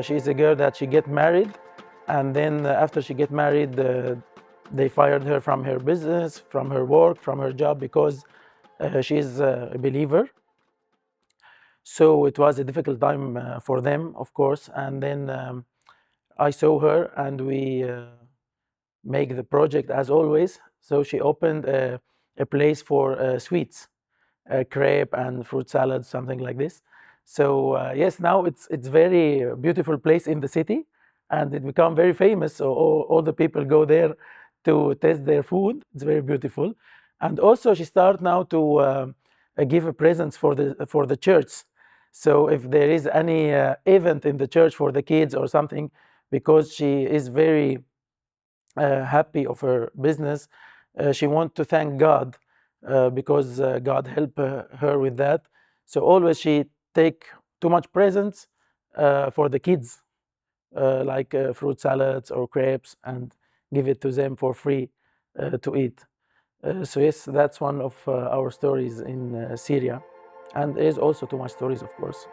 She is a girl that she get married, and then after she get married, they fired her from her business, from her work, from her job, because she is a believer. So it was a difficult time for them, of course. And then I saw her, and we make the project as always. So she opened a place for sweets, crepe and fruit salad, something like this. So yes, now it's very beautiful place in the city, and it become very famous. So all the people go there to taste their food. It's very beautiful, and also she start now to give a presents for the church. So if there is any event in the church for the kids or something, because she is very happy of her business, she want to thank God because God helped her with that. So always she take too much presents for the kids, like fruit salads or crepes, and give it to them for free to eat. So yes, that's one of our stories in Syria, and there is also too much stories, of course.